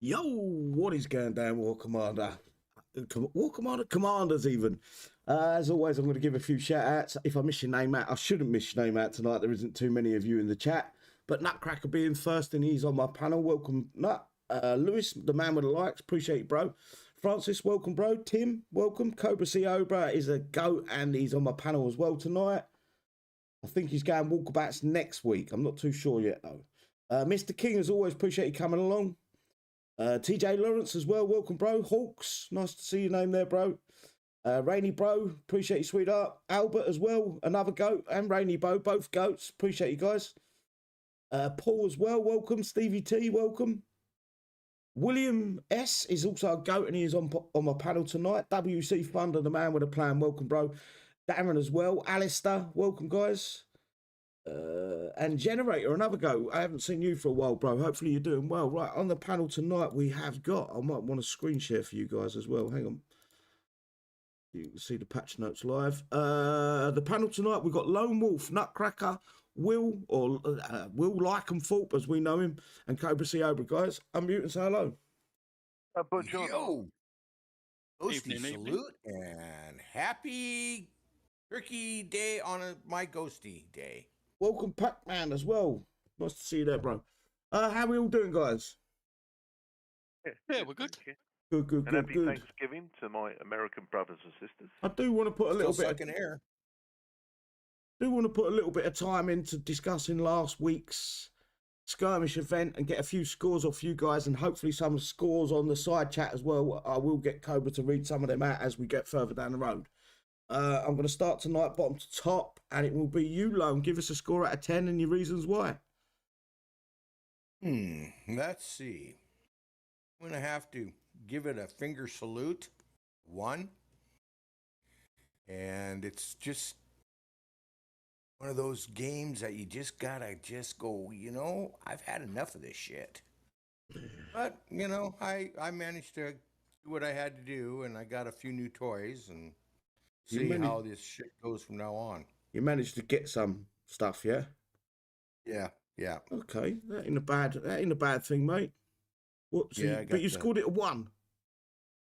Yo, what is going down, War Commander? War Commander, Commanders even. As always, I'm going to give a few shout outs. If I miss your name out, I shouldn't miss your name out tonight. There isn't too many of you in the chat. But Nutcracker being first and he's on my panel. Welcome, Nut. Lewis, the man with the likes. Appreciate it, bro. Francis, welcome, bro. Tim, welcome. Cobra Cobra is a goat and he's on my panel as well tonight. I think he's going walkabouts next week. I'm not too sure yet, though. Mr. King, as always, appreciate you coming along. TJ Lawrence as well, welcome, bro. Hawks, nice to see your name there, bro. Rainy Bro, appreciate you, sweetheart. Albert as well, another goat, and Rainy Bro, both goats. Appreciate you guys. Paul as well, welcome. Stevie T, welcome. William S is also a goat, and he is on my panel tonight. WC Thunder, the man with a plan, welcome, bro. Darren as well. Alistair, welcome, guys. And Generator, another go. I haven't seen you for a while, bro. Hopefully you're doing well. Right, on the panel tonight we have got, I might want to screen share for you guys as well. Hang on. You can see the patch notes live. The panel tonight we've got Lone Wolf, Nutcracker, Will, or Will Lycanthorpe as we know him, and Cobra Cobra, guys. Unmute and say hello. Yo, Ghosty Evening. salute and happy Turkey Day on my Ghosty Day. Welcome, Pac-Man, as well. Nice to see you there, bro. How are we all doing, guys? Yeah, we're good. Good. And happy Thanksgiving to my American brothers and sisters. I do want to put a little Still bit. sucking air. Do want to put a little bit of time into discussing last week's skirmish event and get a few scores off you guys, and hopefully some scores on the side chat as well. I will get Cobra to read some of them out as we get further down the road. I'm going to start tonight bottom to top, and it will be you, Lone. Give us a score out of 10 and your reasons why. Let's see. I'm going to have to give it a finger salute. 1. And it's just one of those games that you just gotta go, I've had enough of this shit. But, I managed to do what I had to do, and I got a few new toys, and see how this shit goes from now on. You managed to get some stuff, yeah? Yeah. Okay, that ain't a bad thing, mate. What? So yeah, but you scored it a 1.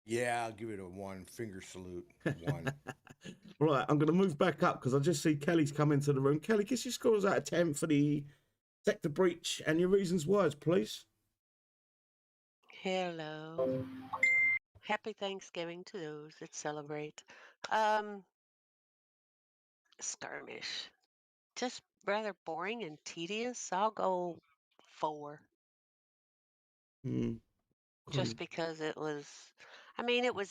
Yeah, I'll give it a 1 finger salute. 1. Right, I'm going to move back up because I just see Kelly's come into the room. Kelly, guess your scores out of 10 for the sector breach and your reasons why, please. Hello. Happy Thanksgiving to those that celebrate. Skirmish. Just rather boring and tedious. I'll go 4. Just because it was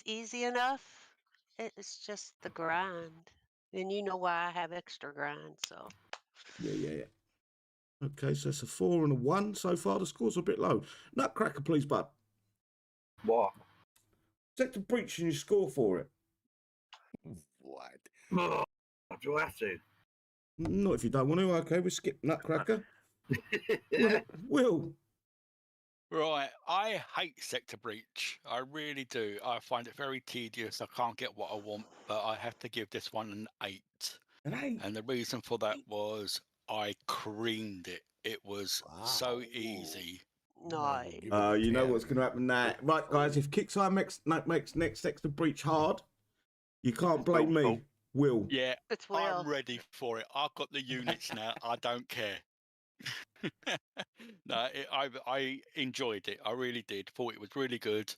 easy enough. It's just the grind. And you know why I have extra grind, so. Yeah. Okay, so it's a 4 and a 1 so far. The score's a bit low. Nutcracker, please, bud. What? Sector breach and you score for it. What? Do I have to? Not if you don't want to. Okay, we'll skip Nutcracker. Will. Right, I hate sector breach. I really do. I find it very tedious. I can't get what I want, but I have to give this one an 8. An 8? And the reason for that was I creamed it. It was so easy. Nice. You know what's going to happen now. Right, guys, if Kickstarter makes next sector breach hard, you can't blame me. Will. Yeah, it's Will. I'm ready for it. I've got the units now. I don't care. No, I enjoyed it. I really did. Thought it was really good.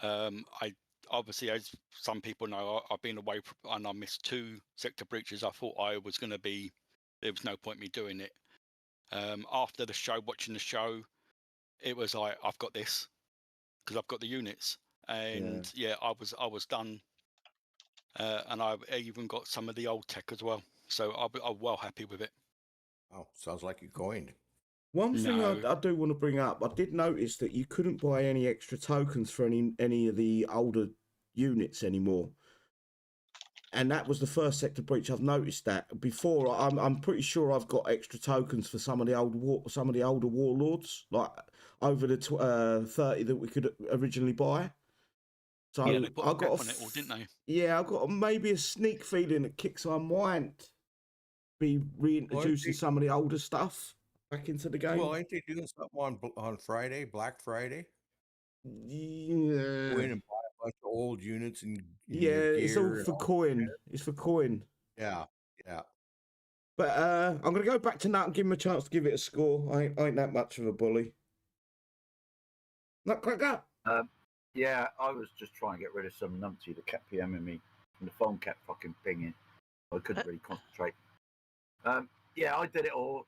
I obviously, as some people know, I've been away and I missed 2 sector breaches. I thought I was going to be. There was no point me doing it. After the show, watching the show, it was like I've got this because I've got the units, and I was done. And I've even got some of the old tech as well, so I'm well happy with it. Oh, sounds like you coined. One thing I do want to bring up, I did notice that you couldn't buy any extra tokens for any of the older units anymore. And that was the first sector breach I've noticed that. Before, I'm pretty sure I've got extra tokens for some of the older warlords, like over the 30 that we could originally buy. So yeah, they put a grip on it all, didn't they? Yeah, I've got maybe a sneak feeling that Kickstarter might be reintroducing some of the older stuff back into the game. Well, ain't they doing something on Friday, Black Friday? Yeah, Go in and buy a bunch of old units and yeah, your it's all gear and for all. coin. It's for coin. Yeah, yeah. But I'm gonna go back to Nut and give him a chance to give it a score. I ain't that much of a bully. Nutcracker. Yeah, I was just trying to get rid of some numpty that kept PMing me, and the phone kept fucking pinging. I couldn't really concentrate. Yeah, I did it all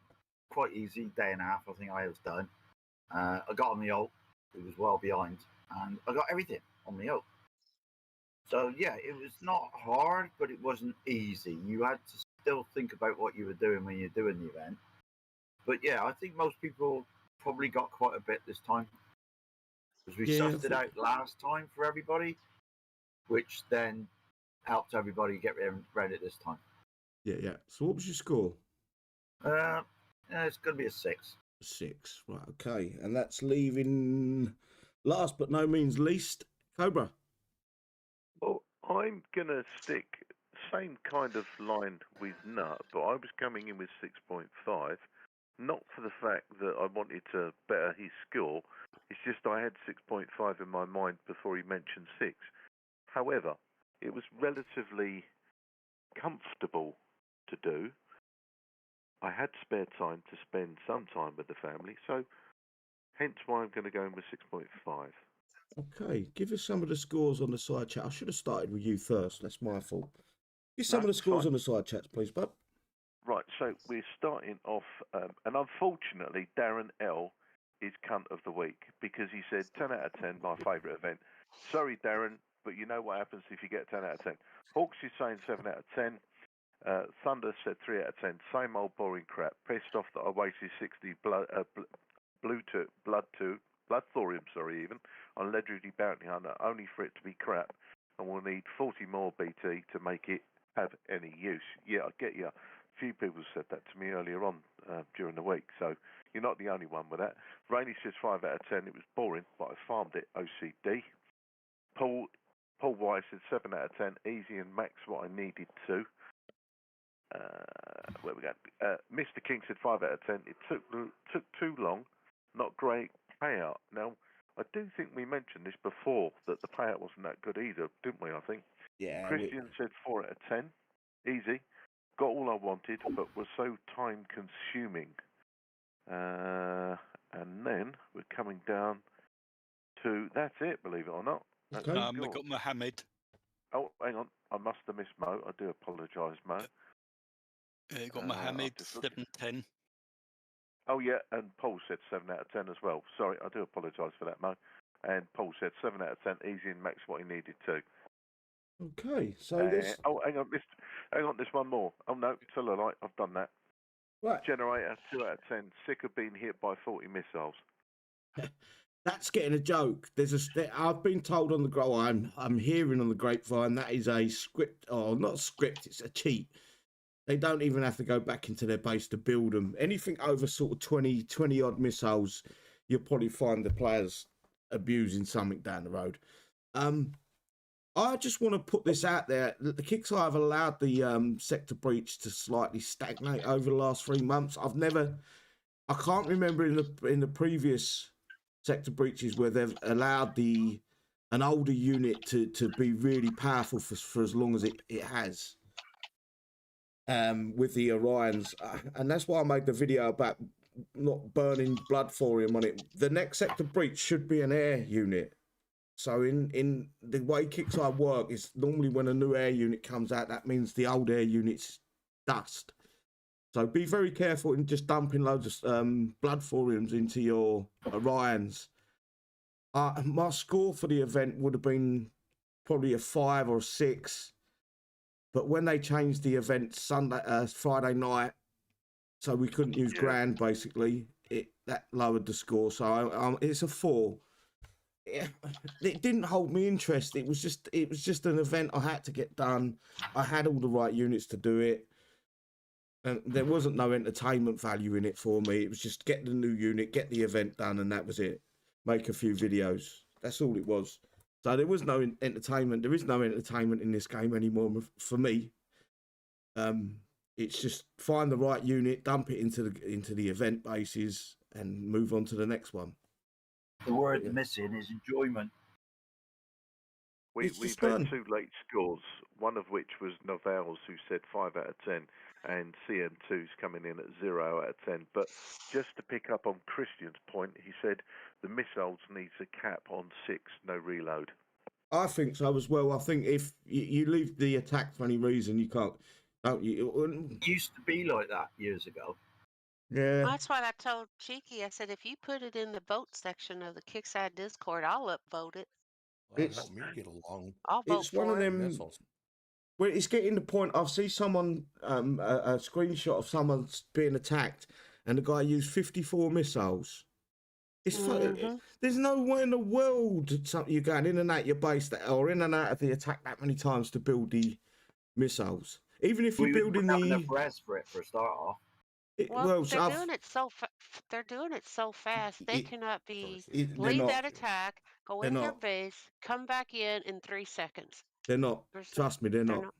quite easy, day and a half. I think I was done. I got on the ult. It was well behind, and I got everything on the ult. So yeah, it was not hard, but it wasn't easy. You had to still think about what you were doing when you're doing the event. But yeah, I think most people probably got quite a bit this time, because we Yeah, sussed it out last time for everybody, which then helped everybody get around it this time. Yeah. So what was your score? Yeah, it's going to be a 6. 6. Right. Okay. And that's leaving last but no means least, Cobra. Well, I'm gonna stick same kind of line with Nut, but I was coming in with 6.5, not for the fact that I wanted to better his score. It's just I had 6.5 in my mind before he mentioned 6. However, it was relatively comfortable to do. I had spare time to spend some time with the family, so hence why I'm going to go in with 6.5. Okay. Give us some of the scores on the side chat. I should have started with you first. That's my fault. Give some No, of the it's scores fine. on the side chats, please, bud. Right, so we're starting off, and unfortunately, Darren L is cunt of the week because he said 10 out of 10, my favourite event. Sorry, Darren, but you know what happens if you get 10 out of 10. Hawks is saying 7 out of 10. Thunder said 3 out of 10. Same old boring crap. Pissed off that I wasted 60 blood thorium, even, on Legendary Bounty Hunter, only for it to be crap. And we'll need 40 more BT to make it have any use. Yeah, I get you. A few people said that to me earlier on during the week, so you're not the only one with that. Rainey says 5 out of 10. It was boring, but I farmed it. OCD. Paul White said 7 out of 10. Easy and max what I needed to. Where we go? Mr. King said 5 out of 10. It took too long. Not great payout. Now, I do think we mentioned this before, that the payout wasn't that good either, didn't we? I think. Yeah. Christian said 4 out of 10. Easy. Got all I wanted, but was so time consuming. And then we're coming down to, that's it, believe it or not. That's Okay. the We score. got Mohammed. Oh, hang on. I must have missed Mo. I do apologise, Mo. Got I'm Mohammed, just looking. 7-10. Oh, yeah, and Paul said 7 out of 10 as well. Sorry, I do apologise for that, Mo. And Paul said 7 out of 10, easy and max what he needed to. Okay. So this. Oh, hang on, there's one more. Oh, no, tell a lie, I've done that. Right. Generator, 2 out of 10, sick of being hit by 40 missiles. That's getting a joke. I've been told on the I'm hearing on the grapevine that is a script, or not script. It's a cheat. They don't even have to go back into their base to build them. Anything over sort of 20 odd missiles, you'll probably find the players abusing something down the road. I just want to put this out there. The Kickstarter have allowed the sector breach to slightly stagnate over the last 3 months. I can't remember in the previous sector breaches where they've allowed an older unit to be really powerful for as long as it has. With the Orions, and that's why I made the video about not burning blood thorium on it. The next sector breach should be an air unit. So in the way Kickstarter work, is normally when a new air unit comes out, that means the old air unit's dust. So be very careful in just dumping loads of blood thoriums into your Orions. My score for the event would have been probably a 5 or a 6. But when they changed the event Friday night, so we couldn't use Grand, basically, that lowered the score. So it's a 4. It didn't hold me interest. It was just an event I had to get done. I had all the right units to do it, and there wasn't no entertainment value in it for me. It was just get the new unit, get the event done, and that was it. Make a few videos. That's all it was. So there was no entertainment. There is no entertainment in this game anymore for me. It's just find the right unit, dump it into the event bases, and move on to the next one. The word missing is enjoyment. It's We've just had done. 2 late scores, one of which was Novell's, who said 5 out of 10, and CM2's coming in at 0 out of 10. But just to pick up on Christian's point, he said the missiles needs a cap on 6, no reload. I think so as well. I think if you leave the attack for any reason, you can't, don't you? It used to be like that years ago. Yeah. That's what I told Cheeky. I said, if you put it in the vote section of the Kickside Discord, I'll upvote it. Well, It's- help me get along. I'll vote It's one for of it. them. Missiles. Well, it's getting the point. I've seen someone a screenshot of someone being attacked, and the guy used 54 missiles. It's Mhm. there's no way in the world you're going in and out your base or in and out of the attack that many times to build the missiles. Even if you're We building wouldn't have the enough res for it for a start off. Well, so they're I've- doing it so they're doing it so fast. They It- cannot be they're leave not. that attack, go They're in your not. base, come back in 3 seconds. They're not. There's- Trust me, they're they're not. not.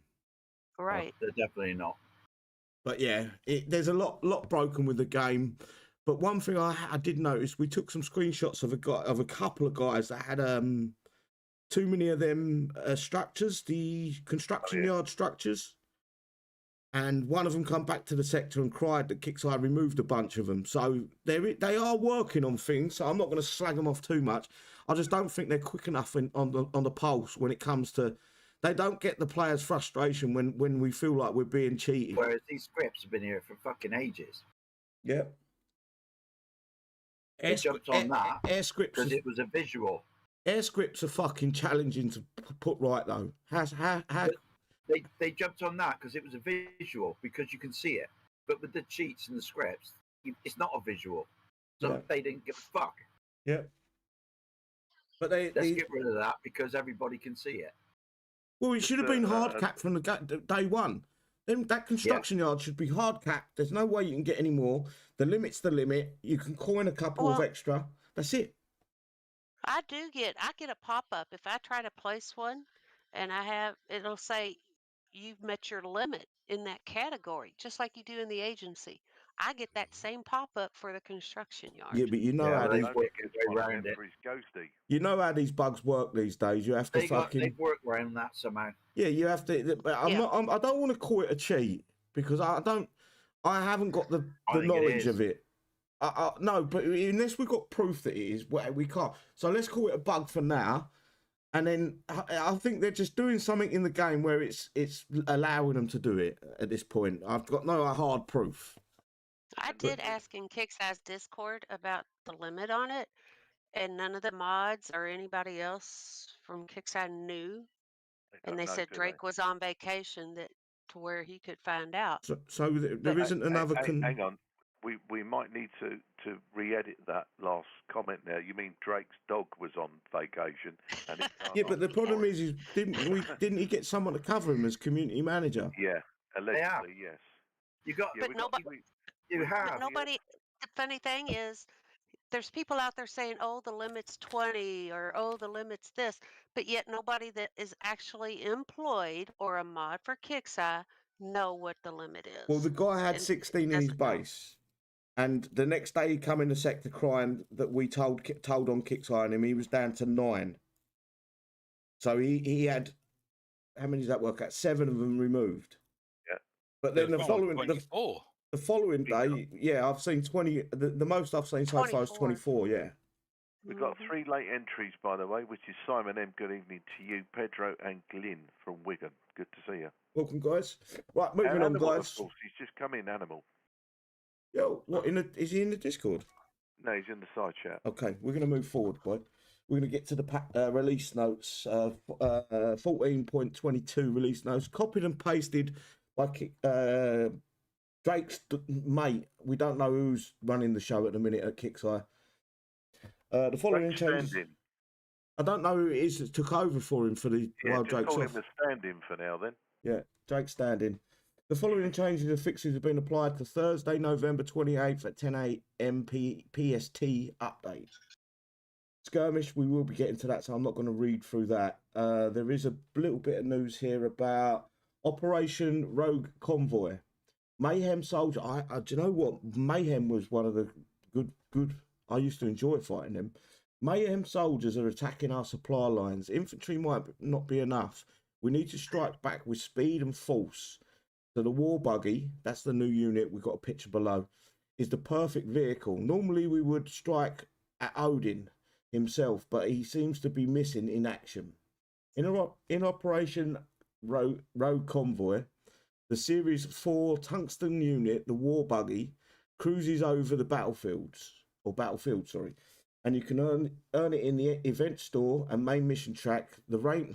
Right. They're definitely not. But yeah, there's a lot broken with the game. But one thing I did notice, we took some screenshots of a couple of guys that had too many of them structures, the construction yard structures, and one of them come back to the sector and cried that Kickside removed a bunch of them. So they are working on things. So I'm not going to slag them off too much. I just don't think they're quick enough on the pulse when it comes to. They don't get the players' frustration when we feel like we're being cheated. Whereas these scripts have been here for fucking ages. Yep. They jumped on that Air scripts because it was a visual. Air scripts are fucking challenging to put right though. How They jumped on that because it was a visual, because you can see it. But with the cheats and the scripts, it's not a visual. So Yeah. they didn't give a fuck. yeah. But Let's get rid of that because everybody can see it. well, it should have been hard capped from the day one. Then that construction yard should be hard capped. There's no way you can get any more. The limit's the limit. You can coin a couple of Well- extra. That's it. I get a pop-up if I try to place one, and it'll say you've met your limit in that category, just like you do in the agency. I get that same pop-up for the construction yard. Yeah, but you know how they these work their way around it. how these bugs work these days. You have to They've worked around that somehow. yeah. You have to. But I don't want to call it a cheat because I haven't got the think it knowledge is. of it. No, but unless we've got proof that it is, well, we can't. So let's call it a bug for now. And then I think they're just doing something in the game where it's allowing them to do it at this point. I've got no hard proof. I did ask in Kicksai's Discord about the limit on it, and none of the mods or anybody else from Kicksai knew. And they said Drake was on vacation to where he could find out. So there isn't another. Hang on, we might need to re-edit that last comment there. You mean Drake's dog was on vacation? And he can't Yeah, but the answer problem for it. is didn't he get someone to cover him as community manager? Yeah, allegedly, yes. You got, Yeah, But we got- nobody- we- you have. But nobody, the funny thing is, there's people out there saying, oh, the limit's 20 or oh, the limit's this, but yet nobody that is actually employed or a mod for Kicksai know what the limit is. Well, the guy had And 16 in his doesn't know. base, and the next day he come in the sector crying that we told on Kicksai on him he was down to 9. So he had, how many does that work out? 7 of them removed. Yeah. But then the There's following 24. the following day, yeah, I've seen 20. The most I've seen so far is 24. Yeah. We've got Mhm. 3 late entries, by the way, which is Simon M. Good evening to you, Pedro and Glyn from Wigan. Good to see you. Welcome, guys. Right, moving on, Animal, guys. of course, he's just come in, Animal. Yo, what is he in the Discord? No, he's in the side chat. Okay, we're going to move forward, boy. We're going to get to the release notes. 14.22 release notes, copied and pasted by Drake's mate. We don't know who's running the show at the minute at Kicksai. The following Drake changes. stand-in. I don't know who it is that took over for him for the Yeah, while just Drake's call off. him a stand-in for now, then. Yeah, Drake standing. The following changes and fixes have been applied to Thursday, November 28th at 10 a.m. PST update. Skirmish, we will be getting to that, so I'm not going to read through that. There is a little bit of news here about Operation Rogue Convoy. Mayhem Soldier. Do you know what? Mayhem was one of the good. I used to enjoy fighting them. Mayhem soldiers are attacking our supply lines. Infantry might not be enough. We need to strike back with speed and force. So the War Buggy, that's the new unit, we've got a picture below, is the perfect vehicle. Normally we would strike at Odin himself, but he seems to be missing in action. In Operation Road Convoy, the Series 4 tungsten unit, the War Buggy, cruises over the battlefield, and you can earn it in the event store and main mission track. The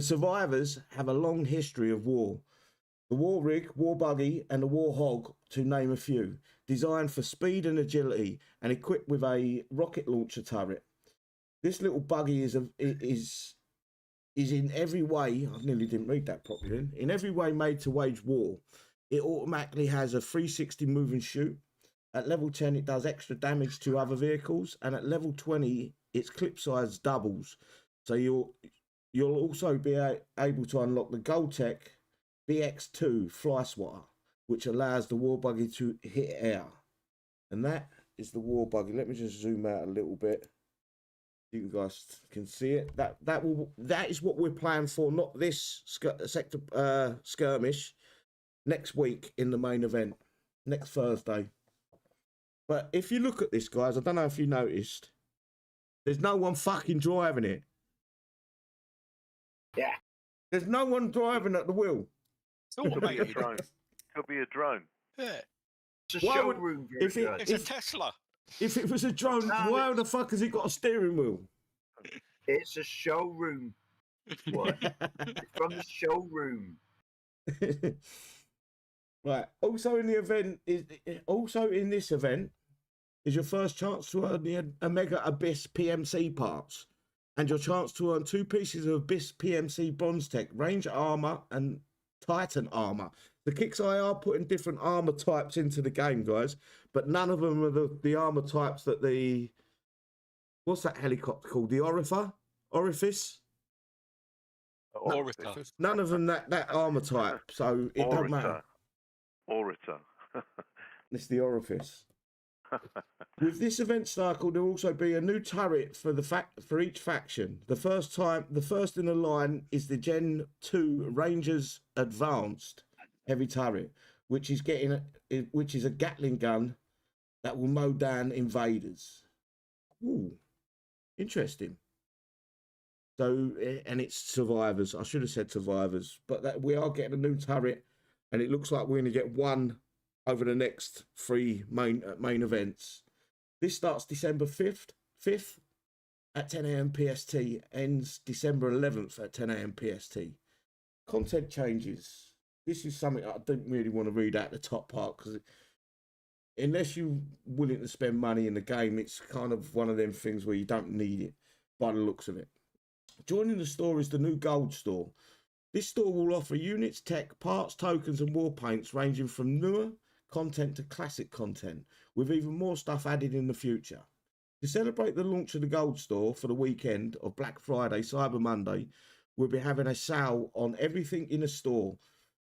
survivors have a long history of war. The War Rig, War Buggy, and the War Hog, to name a few, designed for speed and agility and equipped with a rocket launcher turret. This little buggy is in every way, I nearly didn't read that properly, in every way made to wage war. It automatically has a 360 move and shoot. At level 10, it does extra damage to other vehicles, and at level 20, its clip size doubles. So you'll also be able to unlock the Gold Tech BX2 Fly Swatter, which allows the War Buggy to hit air. And that is the War Buggy. Let me just zoom out a little bit. You guys can see it. That is what we're playing for, not this sector skirmish. Next week in the main event, next Thursday. But if you look at this, guys, I don't know if you noticed, there's no one fucking driving it. Yeah. There's no one driving at the wheel. It's Could be a drone. Could be a drone. Yeah, It's a Why would- showroom if video. it's a Tesla. If it was a drone, No, why the fuck has it got a steering wheel? It's a showroom. What? It's from the showroom. Right. Also in this event is your first chance to earn the Omega Abyss PMC parts, and your chance to earn 2 pieces of Abyss PMC Bronze Tech, range armor and Titan armor. The Kicks are putting different armor types into the game, guys, but none of them are the armor types that what's that helicopter called? The Orifice? Orator. None of them that armor type, so it don't matter. Orator. It's the Orifice. With this event cycle, there will also be a new turret for each faction. The first in the line is the Gen 2 Rangers Advanced heavy turret, which is a Gatling gun that will mow down invaders. Ooh, interesting. So, and it's survivors. I should have said survivors, but we are getting a new turret, and it looks like we're going to get one over the next 3 main events. This starts December 5th at 10 a.m. PST, ends December 11th at 10 a.m. PST. Content changes. This is something I don't really want to read out the top part, because unless you're willing to spend money in the game, it's kind of one of them things where you don't need it by the looks of it. Joining the store is the new gold store. This store will offer units, tech, parts, tokens and war paints ranging from newer content to classic content, with even more stuff added in the future. To celebrate the launch of the gold store for the weekend of Black Friday, Cyber Monday, we'll be having a sale on everything in the store.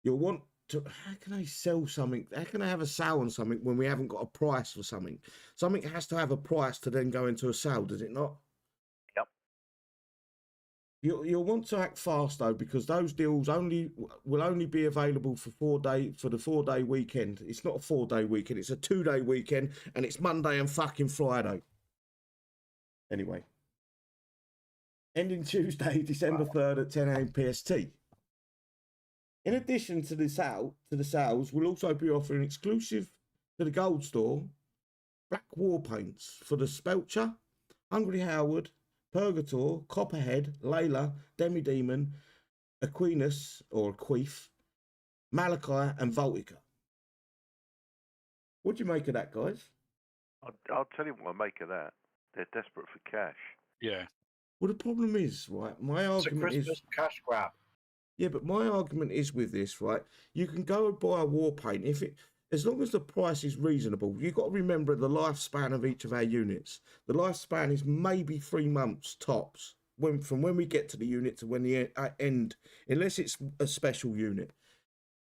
You'll want to, how can I sell something? How can I have a sale on something when we haven't got a price for something? Something has to have a price to then go into a sale, does it not? You'll want to act fast though, because those deals will only be available for the 4-day weekend. It's not a 4-day weekend; it's a 2-day weekend, and it's Monday and fucking Friday. Anyway, ending Tuesday, December 3rd at 10 a.m. PST. In addition to the sales, we'll also be offering exclusive to the Gold Store black war paints for the Spelcher, Hungry Howard, Purgator, Copperhead, Layla, Demidemon, Aquinas or Aqueef, Malachi and Voltica. What do you make of that, guys? I'll tell you what I make of that. They're desperate for cash. Yeah. Well, the problem is, right, my It's a argument Christmas is... cash grab. Yeah, but my argument is with this, right? You can go and buy a war paint as long as the price is reasonable. You've got to remember the lifespan of each of our units. The lifespan is maybe 3 months tops, from when we get to the unit to when the end, unless it's a special unit.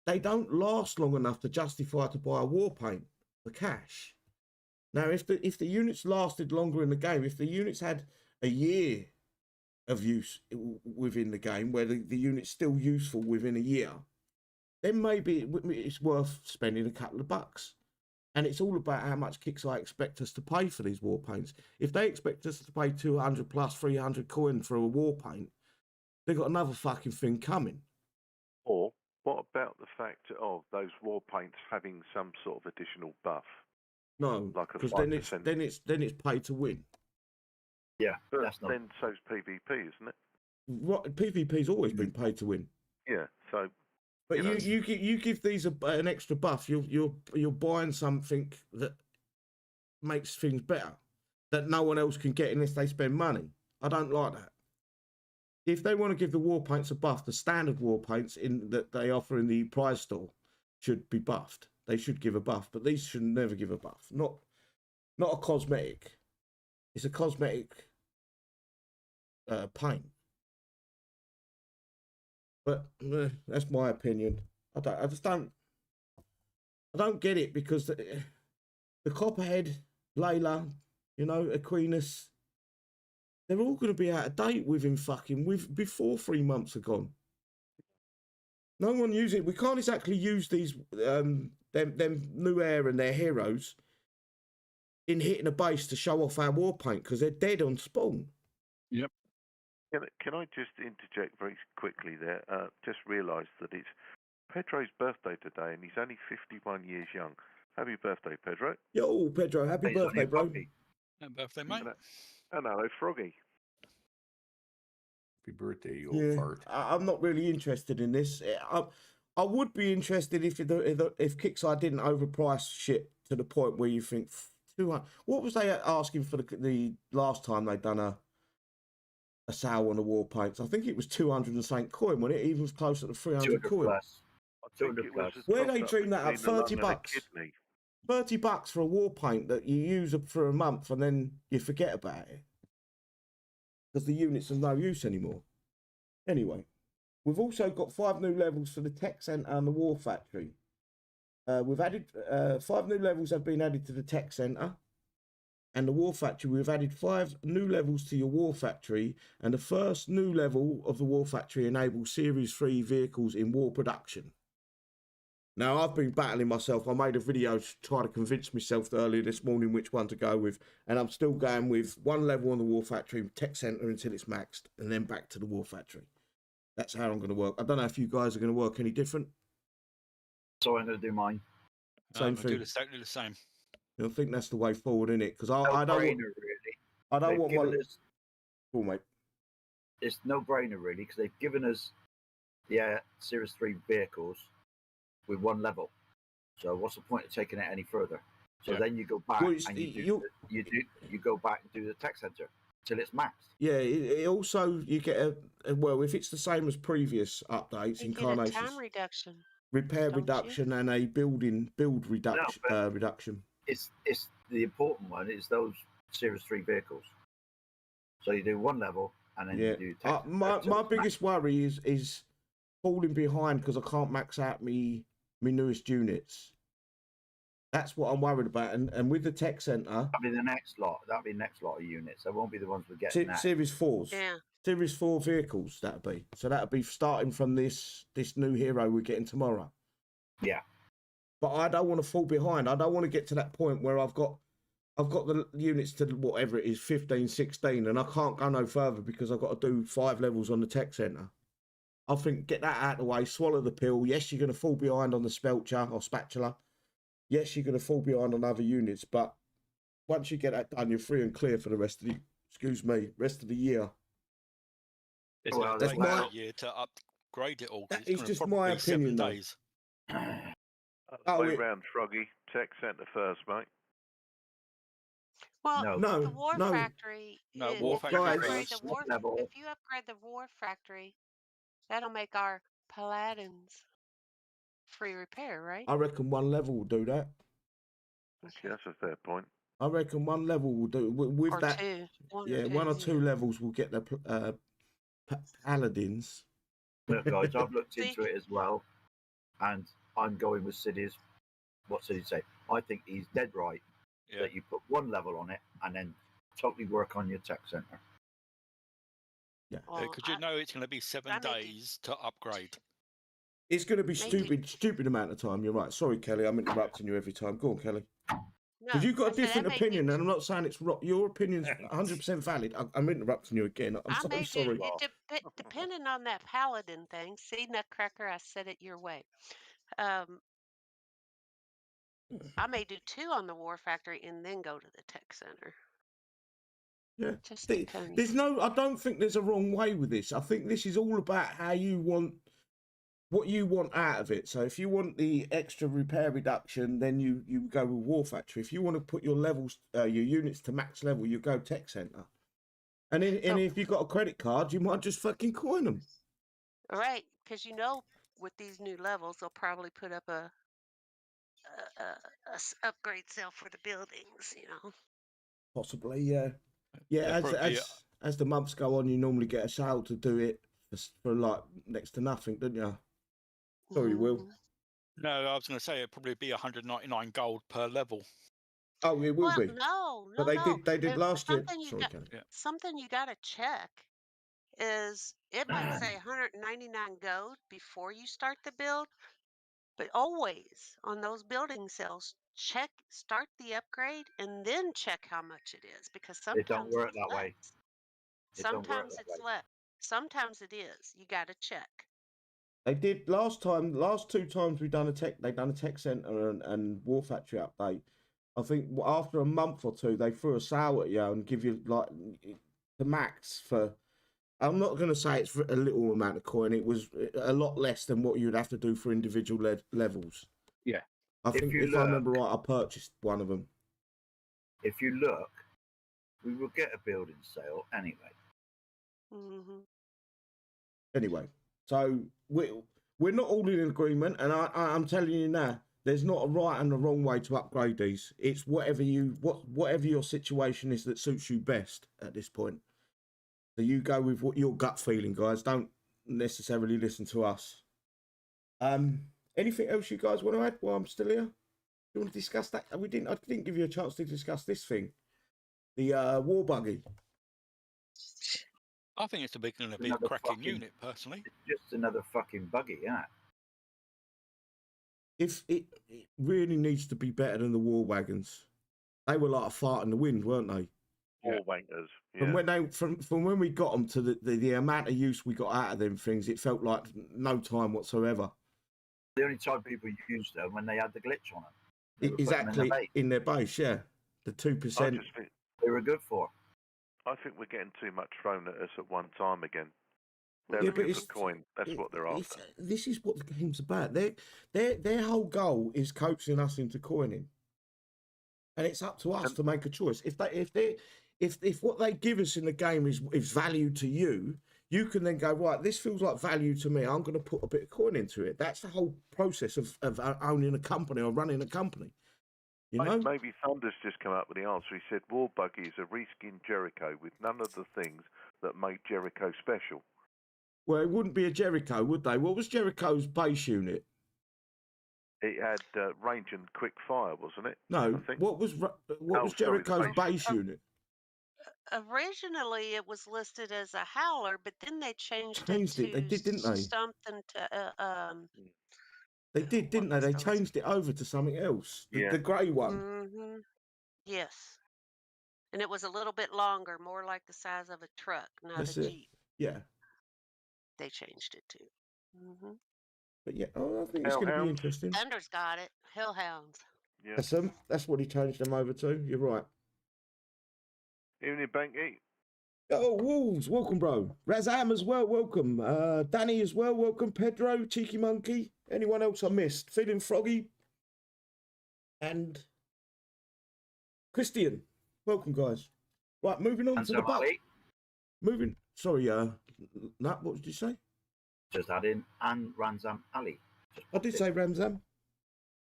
They don't last long enough to justify to buy a war paint for cash. Now, if the units lasted longer in the game, if the units had a year of use within the game, where the unit's still useful within a year, then maybe it's worth spending a couple of bucks. And it's all about how much KickSci expect us to pay for these war paints. If they expect us to pay 200 plus 300 coin for a war paint, they've got another fucking thing coming. Or what about the fact of those war paints having some sort of additional buff? No, Like a because 5%. then it's pay to win. Yeah, But that's not. then so's PvP, isn't it? What PvP's always been paid to win. Yeah. So But You know. you give these an extra buff, you're buying something that makes things better that no one else can get unless they spend money. I don't like that. If they want to give the war paints a buff, the standard war paints that they offer in the prize store should be buffed. They should give a buff, but these should never give a buff. Not a cosmetic. It's a cosmetic paint. But that's my opinion. I don't get it, because the Copperhead, Layla, Aquinas, they're all going to be out of date before 3 months are gone. No one uses it. We can't exactly use these them new air and their heroes in hitting a base to show off our war paint, because they're dead on spawn. Yep. Can I just interject very quickly there? Just realised that it's Pedro's birthday today, and he's only 51 years young. Happy birthday, Pedro. Yo, Pedro, happy birthday, bro. Happy birthday, mate. And hello, Froggy. Happy birthday, you old fart. I'm not really interested in this. I would be interested if KickSci didn't overprice shit to the point where you think 200. What was they asking for the last time they done a sale on the war paints? I think it was 200 and something coin, wasn't it? Even closer to 300 coin. Plus. I think it was Where they dream that up, between a lung and a $30. kidney. $30 for a war paint that you use for a month and then you forget about it, because the unit's of no use anymore. Anyway, we've also got 5 new levels for the Tech Centre and the War Factory. We've added 5 new levels have been added to the Tech Centre and the War Factory. We've added 5 new levels to your War Factory, and the first new level of the War Factory enables Series 3 vehicles in war production. Now, I've been battling myself. I made a video to try to convince myself earlier this morning which one to go with, and I'm still going with 1 level on the War Factory, Tech Centre until it's maxed, and then back to the War Factory. That's how I'm going to work. I don't know if you guys are going to work any different. So I'm going to do mine. Same thing. Do exactly the same. I think that's the way forward, isn't it? Because I don't want. Really. I don't want my. Cool, mate. It's no brainer really, because they've given us the Series 3 vehicles with 1 level. So what's the point of taking it any further? So then you go back and you go back and do the Tech Centre till it's maxed. Yeah, it also, you get well, if it's the same as previous updates, You incarnations, get a time reduction. repair don't reduction, and a build reduction. Reduction. It's the important one is those Series 3 vehicles. So you do 1 level and then you do Tech Centre. My biggest worry is falling behind because I can't max out me newest units. That's what I'm worried about. And with the Tech Centre, that'll be the next lot of units. They won't be the ones we're getting now. Series 4s. Yeah. Series 4 vehicles, that'll be. So that'll be starting from this new hero we're getting tomorrow. Yeah. But I don't want to fall behind. I don't want to get to that point where I've got the units to whatever it is, 15, 16, and I can't go no further because I've got to do 5 levels on the Tech Centre. I think get that out of the way, swallow the pill. Yes, you're going to fall behind on the Spelcher or Spatula. Yes, you're going to fall behind on other units, but once you get that done, you're free and clear for the rest of the year. It's Well, going to take that's a year to upgrade it all. 'cause That it's is gonna just probably my be 7 opinion, though. days. Way round, Froggy. Tech Centre first, mate. Well, No. the War No. Factory. No, is- War if you Factory upgrade first. the War, Level. if you upgrade the War Factory, that'll make our Paladins free repair, right? I reckon 1 level will do that. Okay, that's a fair point. I reckon 1 level will do with Or that. 2. 1 Yeah, or 2. 1 or 2 levels will get the Paladins. Look, guys, I've looked See? into it as well, and I'm going with Siddy's. What Siddy say? I think he's dead right Yeah. that you put 1 level on it and then totally work on your Tech Centre. Yeah. Well, Because you know it's going to be 7 I may do- days to upgrade. It's going to be Maybe. stupid amount of time. You're right. Sorry, Kelly. I'm interrupting you every time. Go on, Kelly. No, Because you've got I a said I different may do opinion, and I'm not saying it's wrong. Your opinion's Thanks. 100% valid. I'm interrupting you again. I'm I so may sorry. do depending on that paladin thing. See, Nutcracker, I said it your way. I may do 2 on the War Factory and then go to the tech center. Yeah. Just There's depends. no. I don't think there's a wrong way with this. I think this is all about how you want, what you want out of it. So if you want the extra repair reduction, then you go with War Factory. If you want to put your levels, your units to max level, you go tech center. And So- if you've got a credit card, you might just fucking coin them. Right, because with these new levels, they'll probably put up a upgrade sale for the buildings. Possibly, yeah. Yeah, There'll probably be as the months go on, you normally get a sale to do it for like next to nothing, don't you? Sorry, Will. Mhm. No, I was going to say it'd probably be 199 gold per level. Oh, it will Well, be. no, But they no. did There's last year. something you Sorry, got. Kelly. Yeah. Something you got to check is it might say 199 gold before you start the build, but always on those building sales, start the upgrade and then check how much it is, because It don't sometimes work it's that way. less. It don't work Sometimes that it's way. less. Sometimes it is. You got to check. They did last 2 times they done a tech center and War Factory update. I think after a month or 2, they threw a sale at you and give you like the max for. I'm not going to say it's for a little amount of coin. It was a lot less than what you'd have to do for individual levels. Yeah. I think if I remember right, I purchased one of them. If you look, we will get a building sale anyway. Hmm. Anyway, so we're not all in agreement, and I'm telling you now, there's not a right and a wrong way to upgrade these. It's whatever your situation is that suits you best at this point. So you go with what your gut feeling, guys. Don't necessarily listen to us. Anything else you guys want to add while I'm still here? You want to discuss that? I didn't give you a chance to discuss this thing. The War Buggy. I think it's going to be a Another cracking fucking- unit, personally. It's just another fucking buggy, isn't it? If it really needs to be better than the war wagons. They were like a fart in the wind, weren't they? War wankers. From Yeah. from when we got them to the amount of use we got out of them things, it felt like no time whatsoever. The only time people used them when they had the glitch on them. They were putting them Exactly, in the base. in their base, yeah. The 2%. They were good for. I think we're getting too much thrown at us at one time again. They're Yeah, but looking for it's- coin. That's what they're after. This is what the game's about. Their whole goal is coaxing us into coining, and it's up to us to make a choice. If what they give us in the game is value to you, you can then go, right, this feels like value to me. I'm going to put a bit of coin into it. That's the whole process of owning a company or running a company. You know, Maybe Thunder's just come up with the answer. He said War Buggy is a reskinned Jericho with none of the things that make Jericho special. well, it wouldn't be a Jericho, would they? What was Jericho's base unit? It had range and quick fire, wasn't it? No, I think. what was sorry, the Jericho's base base unit? Originally, it was listed as a howler, but then they changed They to did, didn't they? something to They did, didn't they? was They those? changed it over to something else. Yeah. The grey one. Hmm. Yes, and it was a little bit longer, more like the size of a truck, not That's a it. Jeep. Yeah. They changed it to. Hmm. But yeah, I think it's going to be Hellhounds? interesting. Thunder's got it. Hellhounds. Yeah. That's what he changed them over to. You're right. Evening, Banky. Oh, Wolves, welcome, bro. Razam as well, welcome. Danny as well, welcome. Pedro, Cheeky Monkey. Anyone else I missed? Feeling Froggy. And Christian. Welcome, guys. Right, moving on And to so the buck. Ali, Sorry, Nat, what did you say? just add in and Ranzam Ali. I did say Ramzam.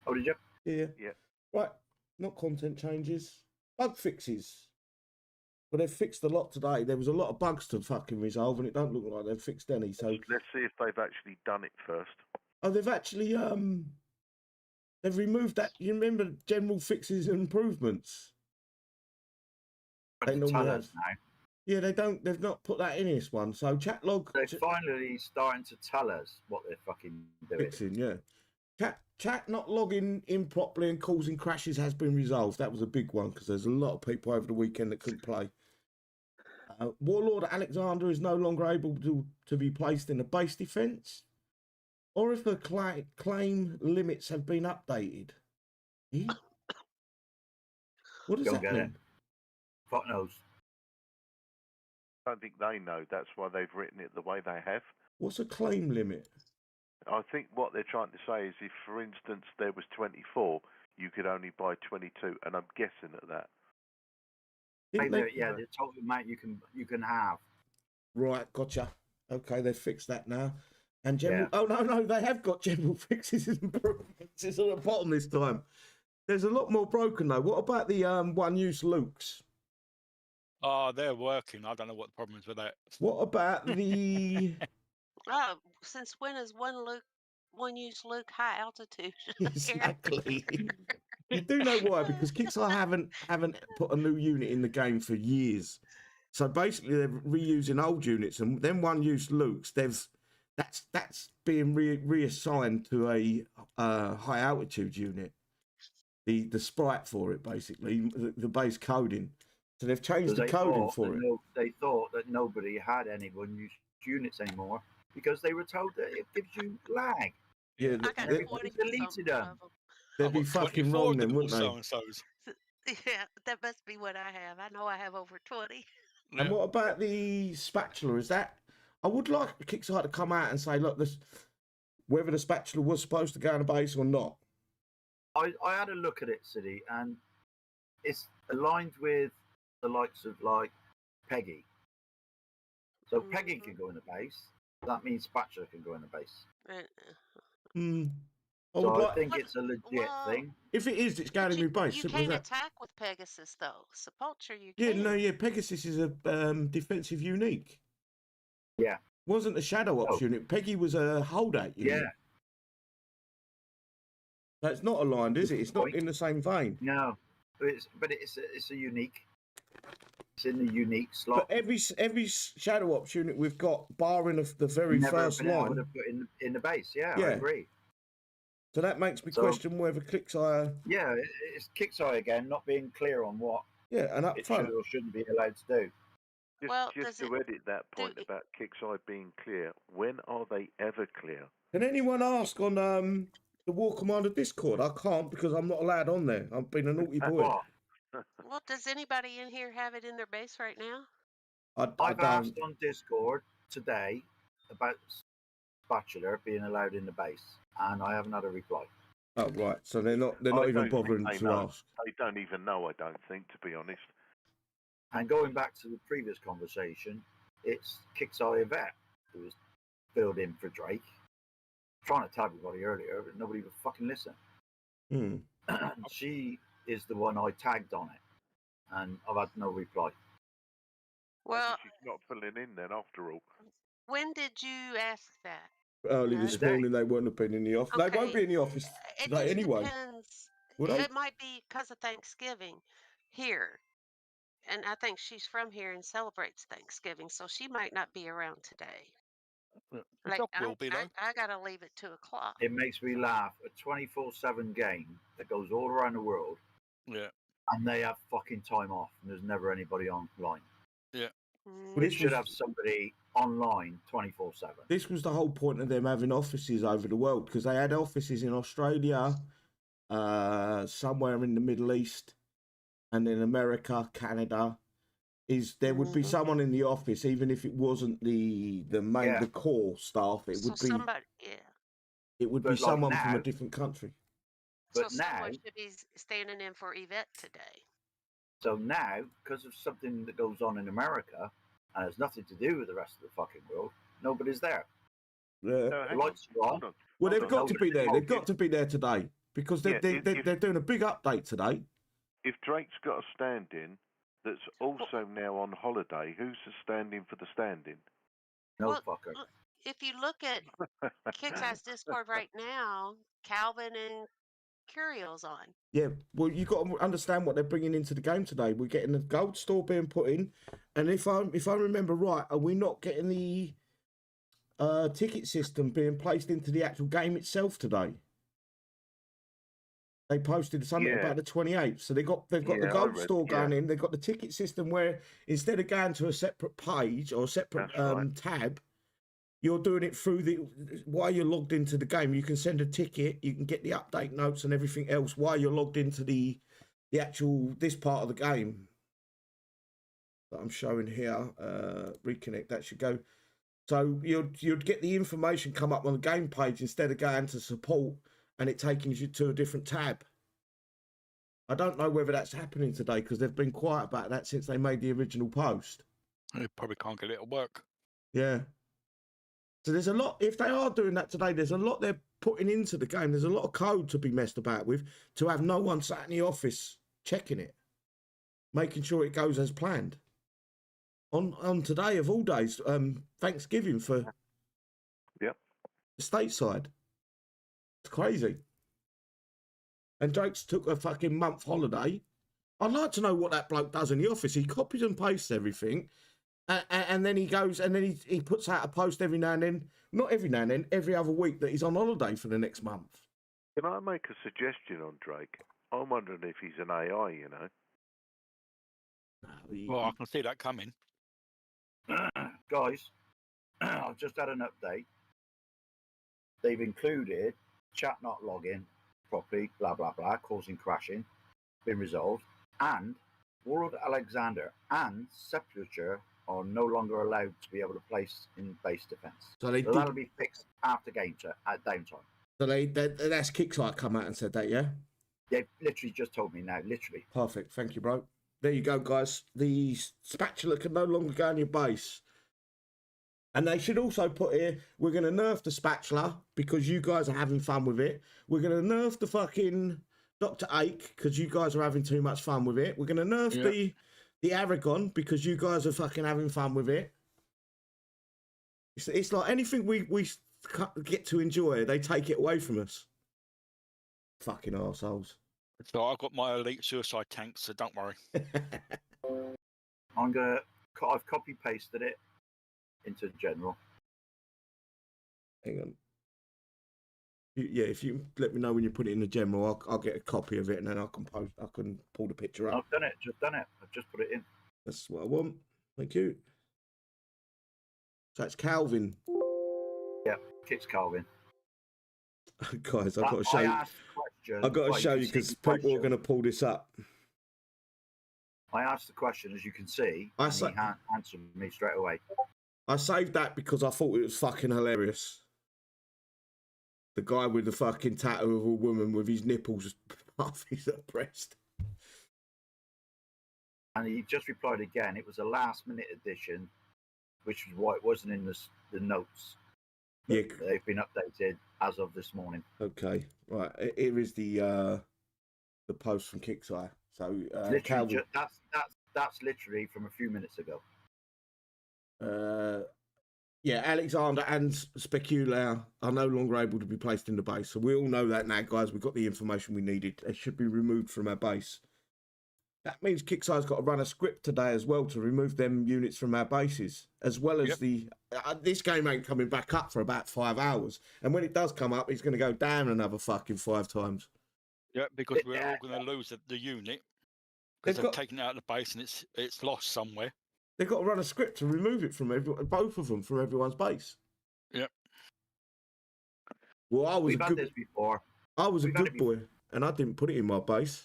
Oh, did you? Yeah. Yeah. Right, not content changes. Bug fixes. Well, they've fixed a lot today. There was a lot of bugs to fucking resolve, and it don't look like they've fixed any. So, Let's see if they've actually done it first. oh, they've actually they've removed that. You remember general fixes and improvements? They Tell normally us have. now. Yeah, they've not put that in this one. So chat log They're finally starting to tell us what they're fucking doing. fixing, yeah. Chat not logging in properly and causing crashes has been resolved. That was a big one because there's a lot of people over the weekend that couldn't play. Warlord Alexander is no longer able to be placed in a base defence, or if the claim limits have been updated. Eh? What does Don't that get mean? it. Fuck knows. I don't think they know. That's why they've written it the way they have. What's a claim limit? I think what they're trying to say is if, for instance, there was 24, you could only buy 22, and I'm guessing at that. Didn't they- Yeah, the total amount you can have. Right, gotcha. Okay, they've fixed that now. And general. Yeah. Oh no, they have got general fixes and improvements. It's at the bottom this time. There's a lot more broken though. What about the one-use Lukes? Oh, they're working. I don't know what the problem is with that. What about the? Oh, since when is one use Luke high altitude? Exactly. You do know why? Because Kickstarter haven't put a new unit in the game for years. So basically, they're reusing old units, and then one-use Lukes. That's being reassigned to a high altitude unit. The sprite for it, basically, the base coding. So they've changed the coding for it. They thought that nobody had any one-use units anymore because they were told that it gives you lag. Yeah, I got they 20 deleted them. of them. they'd I've be got fucking 24 wrong then, little wouldn't they? so-and-sos. Yeah, that must be what I have. I know I have over 20. And what about the spatula? Is that? I would like Kickstarter to come out and say, look, whether the spatula was supposed to go on a base or not. I had a look at it, City, and it's aligned with the likes of like Peggy. So Peggy can go in the base. That means Spatula can go in the base. Hmm. So I think it's a legit thing. If it is, it's going to be base. You Simple as can't that. attack with Pegasus, though. Sepulture, you Yeah, can. no, yeah. Pegasus is a defensive unique. Yeah. Wasn't a Shadow Ops No. unit. Peggy was a holdout unit. Yeah. That's not aligned, is it? It's not Point. in the same vein. No, but it's a unique. It's in the unique slot. But every Shadow Ops unit we've got, barring the very Never first been able line, to put in the base. Yeah, Yeah. I agree. so that makes me So- question whether Clicksire, Yeah, it's Kickstarter again, not being clear on what yeah, and up it front. should or shouldn't be allowed to do. Just to edit that point about Kickside being clear, when are they ever clear? Can anyone ask on the War Commander Discord? I can't because I'm not allowed on there. I've been a naughty boy. What? Well, does anybody in here have it in their base right now? I I've don't. asked on Discord today about Spatula being allowed in the base, and I haven't had a reply. Oh right, so they're not I even don't think bothering they to know. ask. They don't even know, I don't think, to be honest. And going back to the previous conversation, it's Kickstarter Vet who was filled in for Drake. Trying to tell everybody earlier, but nobody would fucking listen. Hmm. She is the one I tagged on it, and I've had no reply. Well, Maybe she's not filling in then, after all. when did you ask that? Early this Today. morning, they wouldn't have been in the office. They won't Okay. be in the office It today just anyway. depends. Would they? It might be because of Thanksgiving here. And I think she's from here and celebrates Thanksgiving, so she might not be around today. The Like, job will be though. I got to leave at 2 o'clock. It makes me laugh. A 24/7 game that goes all around the world, Yeah. and they have fucking time off, and there's never anybody online. Well, They this should was- have somebody online 24/7. This was the whole point of them having offices over the world because they had offices in Australia, somewhere in the Middle East, and in America, Canada. There would be someone in the office, even if it wasn't the core staff. It So would be somebody, it would But be like someone from now- a different country. But so now, someone should be standing in for Yvette today. so now, because of something that goes on in America and has nothing to do with the rest of the fucking world, nobody's there. Yeah. No, The hang lights on, are hold on. on. Well, they've Hold got on. to be there. They've Okay. got to be there today because they're doing a big update today. If Drake's got a stand-in that's also now on holiday, who's the stand-in for the stand-in? No Well, fucker. look, if you look at Kick's Discord right now, Calvin and Curios on. Yeah, well, you got to understand what they're bringing into the game today. We're getting the gold store being put in, and if I remember right, are we not getting the ticket system being placed into the actual game itself today? They posted something about the 28th, so they've got the gold store going in. They've got the ticket system where instead of going to a separate page or a separate tab, you're doing it through while you're logged into the game. You can send a ticket, you can get the update notes and everything else while you're logged into the actual this part of the game that I'm showing here. Reconnect, that should go. So you'd get the information come up on the game page instead of going to support and it taking you to a different tab. I don't know whether that's happening today because they've been quiet about that since they made the original post. They probably can't get it to work. Yeah. So there's a lot, if they are doing that today, there's a lot they're putting into the game. There's a lot of code to be messed about with to have no one sat in the office checking it, making sure it goes as planned. On today of all days, Thanksgiving for the stateside. It's crazy. And Drake's took a fucking month holiday. I'd like to know what that bloke does in the office. He copies and pastes everything. And then he goes and then he puts out a post every now and then, not every now and then, every other week that he's on holiday for the next month. Can I make a suggestion on Drake? I'm wondering if he's an AI, you know. Well, I can see that coming. Guys, I've just had an update. They've included chat not logging properly, blah, blah, blah, causing crashing, been resolved, and World Alexander and Sepulture are no longer allowed to be able to place in base defense. So that'll be fixed after game at downtime. So that's Kickstarter come out and said that, yeah? They've literally just told me now, literally. Perfect, thank you, bro. There you go, guys. The spatula can no longer go on your base. And they should also put here, we're going to nerf the spatula because you guys are having fun with it. We're going to nerf the fucking Dr. Ake because you guys are having too much fun with it. We're going to nerf the Aragon because you guys are fucking having fun with it. It's like anything we get to enjoy, they take it away from us. Fucking arseholes. So I've got my elite suicide tank, so don't worry. I've copy pasted it into general. Hang on. Yeah, if you let me know when you put it in the general, I'll get a copy of it and then I can pull the picture up. I've done it. I've just put it in. That's what I want. Thank you. So that's Calvin. Yeah, it's Calvin. Guys, I've got to show you. I've got to show you because people are going to pull this up. I asked the question, as you can see, and he answered me straight away. I saved that because I thought it was fucking hilarious. The guy with the fucking tattoo of a woman with his nipples half his breast. And he just replied again, it was a last-minute addition, which is why it wasn't in the notes. Yeah. They've been updated as of this morning. Okay, right. Here is the post from Kickstarter. So that's literally from a few minutes ago. Yeah, Alexander and Specula are no longer able to be placed in the base. So we all know that now, guys. We've got the information we needed. They should be removed from our base. That means Kickstarter's got to run a script today as well to remove them units from our bases, as well as this game ain't coming back up for about 5 hours. And when it does come up, it's going to go down another fucking 5 times. Yeah, because we're all going to lose the unit because they've taken it out of the base and it's lost somewhere. They've got to run a script to remove it from both of them from everyone's base. Yep. Well, We've had this before. I was a good boy, and I didn't put it in my base.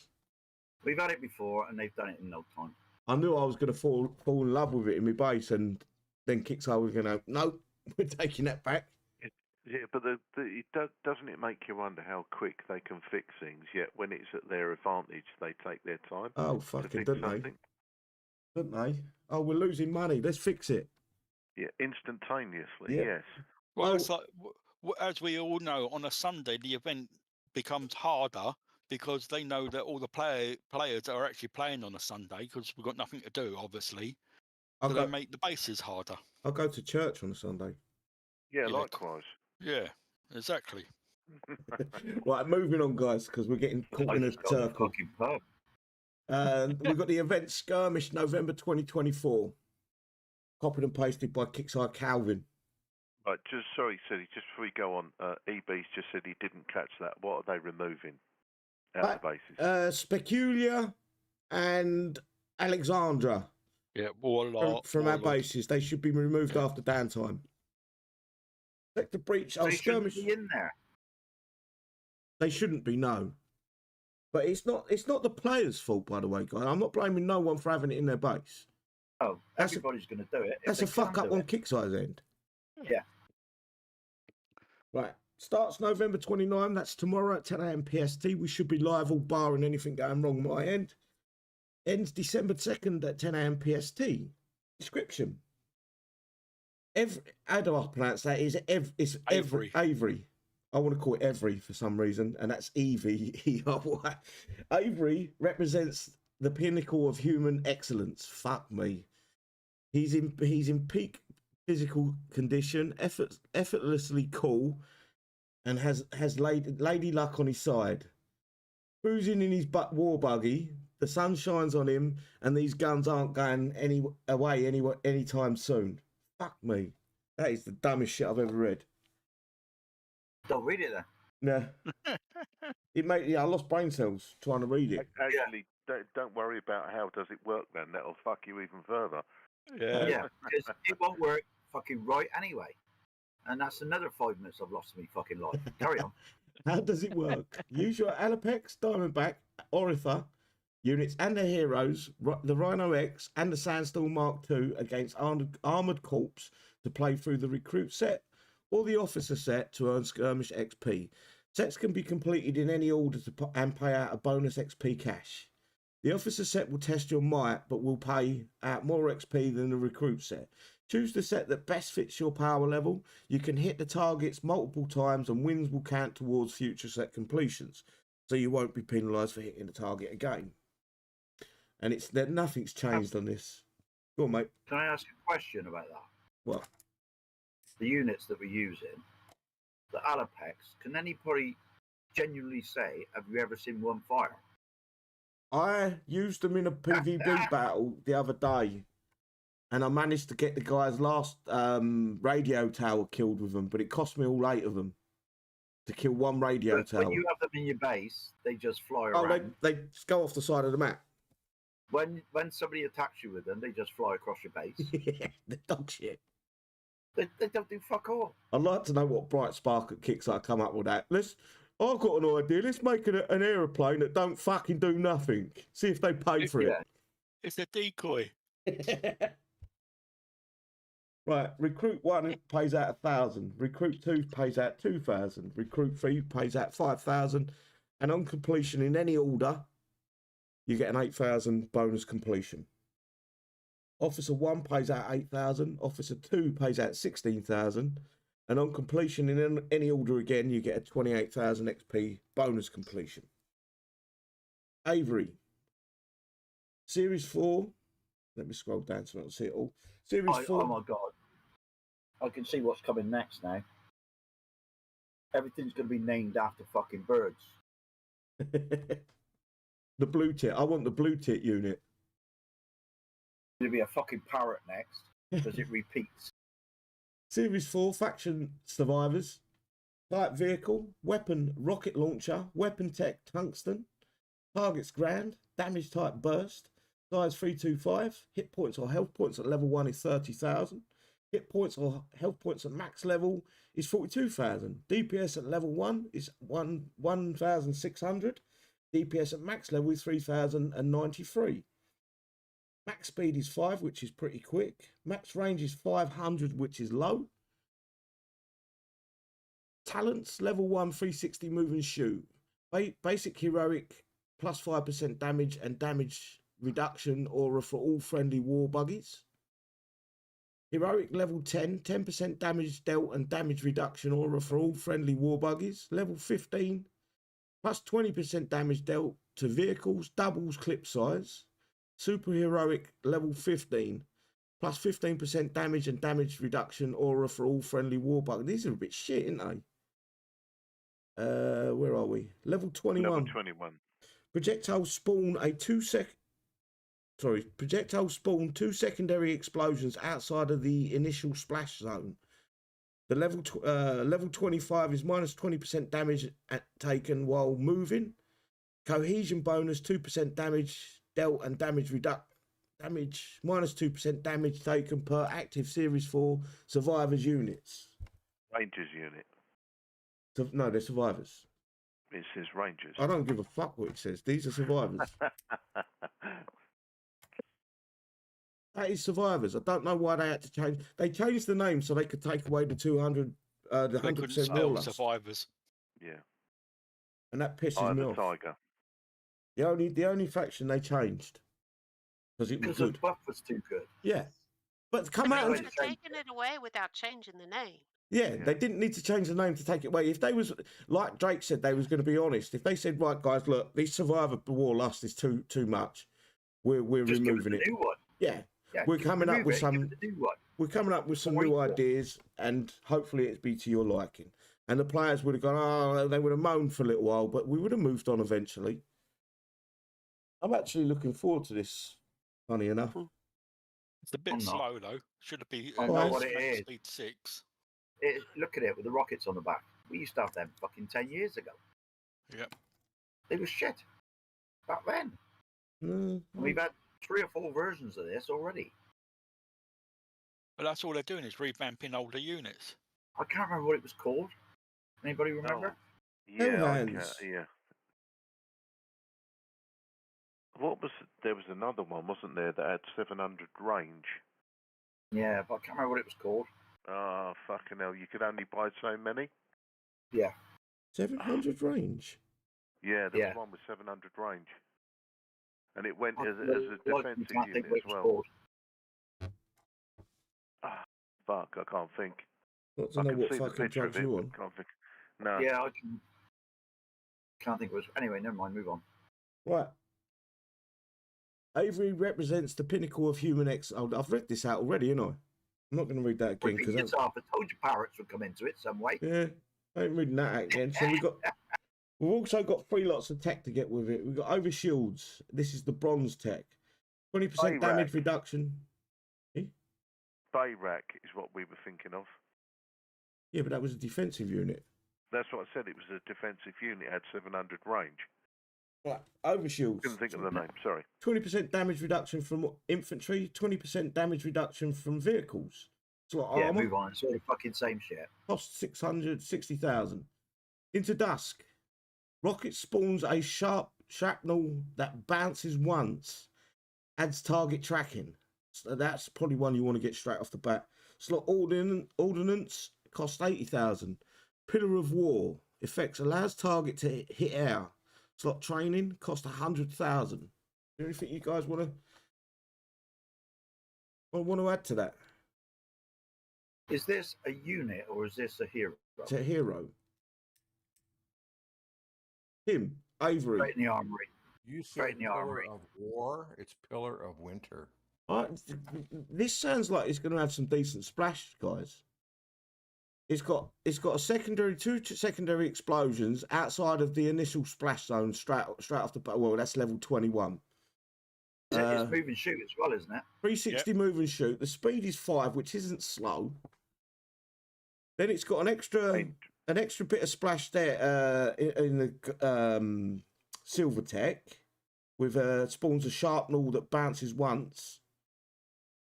We've had it before, and they've done it in no time. I knew I was going to fall in love with it in my base, and then Kickstarter was going to, no, we're taking that back. Yeah, but doesn't it make you wonder how quick they can fix things? Yet when it's at their advantage, they take their time. Oh, fucking, don't they? Don't they? Oh, we're losing money. Let's fix it. Yeah, instantaneously. Yeah. Yes. Well, it's like, as we all know, on a Sunday the event becomes harder because they know that all the players are actually playing on a Sunday because we've got nothing to do, obviously. So they make the bases harder. I'll go to church on a Sunday. Yeah, likewise. Yeah, exactly. Right, moving on, guys, because we're getting caught in a just got the circle. fucking pub. We've got the event Skirmish November 2024. Copied and pasted by Kickside Calvin. Right, sorry, City, just before we go on, EB's just said he didn't catch that. What are they removing out of the bases? Speculia and Alexandra. Yeah, Warlord. From our bases. They should be removed after downtime. Sector breach. They shouldn't be in there. They shouldn't be, no. But it's not the players' fault, by the way, guys. I'm not blaming no one for having it in their base. Oh, everybody's going to do it. That's a fuck up on Kickstarter's end. Yeah. Right. Starts November 29. That's tomorrow at 10 a.m. PST. We should be live, all barring anything going wrong on my end. Ends December 2nd at 10 a.m. PST. Description. How do I pronounce that? It's Avery. Avery. I want to call it Avery for some reason, and that's E-V-E-R-Y. Avery represents the pinnacle of human excellence. Fuck me. He's in peak physical condition, effortlessly cool, and has lady luck on his side. Cruising in his war buggy, the sun shines on him, and these guns aren't going away anytime soon. Fuck me. That is the dumbest shit I've ever read. Don't read it then. Yeah. I lost brain cells trying to read it. Actually, don't worry about how does it work then. That'll fuck you even further. Yeah, because it won't work fucking right anyway. And that's another 5 minutes I've lost in my fucking life. Carry on. How does it work? Use your Alapex, Diamondback, Oritha units and their heroes, the Rhino X and the Sandstorm Mark II against armoured corps to play through the recruit set or the officer set to earn skirmish XP. Sets can be completed in any order and pay out a bonus XP cash. The officer set will test your might, but will pay out more XP than the recruit set. Choose the set that best fits your power level. You can hit the targets multiple times and wins will count towards future set completions. So you won't be penalised for hitting the target again. And nothing's changed on this. Go on, mate. Can I ask a question about that? What? The units that we're using, the Alapex, can anybody genuinely say, have you ever seen one fire? I used them in a PvP battle the other day, and I managed to get the guy's last radio tower killed with them, but it cost me all 8 of them to kill one radio tower. When you have them in your base, they just fly around. around. They just go off the side of the map. When somebody attacks you with them, they just fly across your base. Yeah, the dog shit. They don't do fuck all. I'd like to know what Bright Spark at Kickstarter come up with that. I've got an idea. Let's make an aeroplane that don't fucking do nothing. See if they pay for it. It's a decoy. Right, Recruit 1 pays out 1,000. Recruit 2 pays out 2,000. Recruit 3 pays out 5,000. And on completion in any order, you get an 8,000 bonus completion. Officer 1 pays out 8,000. Officer 2 pays out 16,000. And on completion in any order again, you get a 28,000 XP bonus completion. Avery. Series 4. Let me scroll down so I don't see it all. Series 4. Oh my God. I can see what's coming next now. Everything's going to be named after fucking birds. The blue tit. I want the blue tit unit. There'll be a fucking parrot next because it repeats. Series 4 Faction Survivors. Type Vehicle. Weapon Rocket Launcher. Weapon Tech Tungsten. Targets Grand. Damage Type Burst. Size 325. Hit points or health points at level 1 is 30,000. Hit points or health points at max level is 42,000. DPS at level 1 is 1,600. DPS at max level is 3,093. Max speed is 5, which is pretty quick. Max range is 500, which is low. Talents, level 1, 360 move and shoot. Basic heroic, plus 5% damage and damage reduction aura for all friendly war buggies. Heroic level 10, 10% damage dealt and damage reduction aura for all friendly war buggies. Level 15, plus 20% damage dealt to vehicles, doubles clip size. Super heroic level 15, plus 15% damage and damage reduction aura for all friendly war buggies. These are a bit shit, aren't Where are we? Level 21. Level 21. Projectiles spawn projectiles spawn 2 secondary explosions outside of the initial splash zone. The level 25 is minus 20% damage taken while moving. Cohesion bonus 2% damage dealt and damage minus 2% damage taken per active Series 4 survivors units. Rangers unit. No, they're survivors. It says Rangers. I don't give a fuck what it says. These are survivors. That is survivors. I don't know why they had to change. They changed the name so they could take away the 200, the They couldn't 100% spell war survivors. Yeah. and that pisses Eye of me the off. Tiger. The only faction they changed because it was Because the good. buff was too good. Yeah, but come They out. could And, have taken it away without changing the name. yeah, they didn't need to change the name to take it away. If they was like Drake said, they was going to be honest. If they said, right, guys, look, this Survivor War Lust is too much. We're Just give us removing a it. new one. Yeah, Yeah, we're coming up with give some. us a new one. We're coming up with some Wait new for it. ideas, and hopefully it's be to your liking. And the players would have gone, oh, they would have moaned for a little while, but we would have moved on eventually. I'm actually looking forward to this, funny enough. It's a bit I'm not. slow though. Should have been I know what it is. speed 6. Look at it with the rockets on the back. We used to have them fucking 10 years ago. Yep. They were shit back then. Mm, And we've had 3 or 4 versions of this already. But that's all they're doing is revamping older units. I can't remember what it was called. Anybody remember? Yeah, I Hellhounds. can, yeah. There was another one, wasn't there, that had 700 range? Yeah, but I can't remember what it was called. Oh, fucking hell, you could only buy so many? Yeah. 700 range. Yeah, there Yeah. was one with 700 range. And it went I as a can't defensive think unit what as it's well. called. Ah, fuck, I can't think. Not to I know can what see the fucking picture drugs of it, you but on. can't think. No. Yeah, I can't think what it was. Anyway, never mind, move on. Right. Avery represents the pinnacle of human I've read this out already, haven't I? I'm not going to read that again Repeat because yourself. I told you parrots would come into it some way. yeah, I ain't reading that out again. So we've also got 3 lots of tech to get with it. We've got over shields. This is the bronze tech. 20% Bayrak. damage reduction. Bayrak is what we were thinking of. Yeah, but that was a defensive unit. That's what I said, it was a defensive unit, it had 700 range. Right, over shields. Couldn't think of the name, sorry. 20% damage reduction from infantry, 20% damage reduction from vehicles. It's like Yeah, armor. move on. It's all the fucking same shit. Cost 660,000. Into dusk. Rocket spawns a sharp shrapnel that bounces once. Adds target tracking. So that's probably one you want to get straight off the bat. Slot ordnance cost 80,000. Pillar of War effects allows target to hit air. Slot training cost 100,000. Anything you guys want to add to that? Is this a unit or is this a hero? It's a hero. Tim, Avery. Straight in the armory. You Straight said in the Pillar armory. of War. It's Pillar of Winter. This sounds like it's going to have some decent splash, guys. It's got two secondary explosions outside of the initial splash zone, straight off the. Well, that's level 21. It's move and shoot as well, isn't it? 360 move and shoot. The speed is 5, which isn't slow. Then it's got an extra bit of splash there in the silver tech with spawns a sharpnel that bounces once.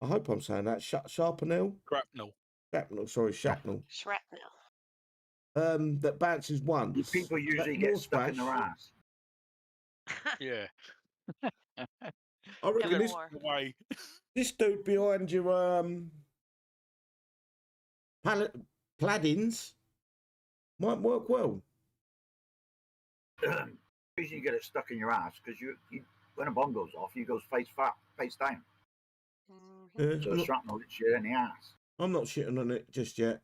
I hope I'm saying that. Sharpnel? Grapnel. Shrapnel, sorry, shrapnel. Shrapnel. That bounces once. People usually More get stuck in splash. their ass. Yeah. I reckon Double this, war. Away. this dude behind your Paladins might work well. Usually you get it stuck in your ass because you when a bomb goes off, you go face down. Mhm. So shrapnel hits you in the ass. I'm not shitting on it just yet.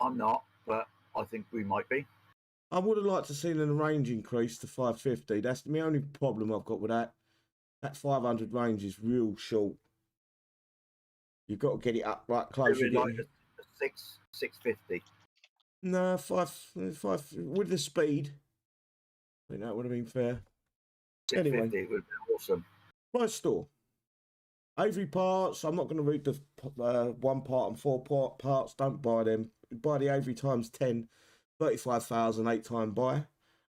I'm not, but I think we might be. I would have liked to see the range increase to 550. That's the only problem I've got with that. That 500 range is real short. You've got to get it up right close. Maybe like a 650. No, five with the speed. I think that would have been fair. 650 Anyway, would be awesome. price store. Avery parts. I'm not going to read the 1 part and 4 parts. Don't buy them. Buy the Avery times 10, 35,000, 8-time buy.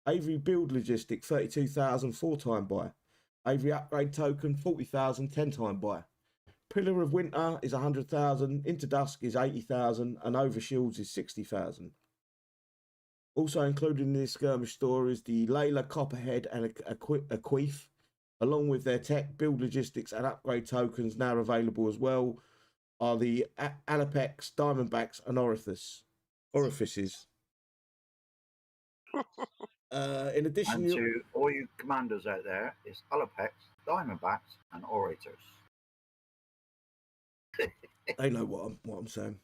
Avery build logistic, 32,000, 4-time buy. Avery upgrade token, 40,000, 10-time buy. Pillar of Winter is 100,000. Into Dusk is 80,000, and Overshields is 60,000. Also included in this skirmish store is the Layla Copperhead and a Queef, along with their tech, build logistics, and upgrade tokens now available as well. Are the Alapex, Diamondbacks, and Orifices. In addition, And to all you commanders out there, it's Alapex, Diamondbacks, and Orators. they know what I'm saying.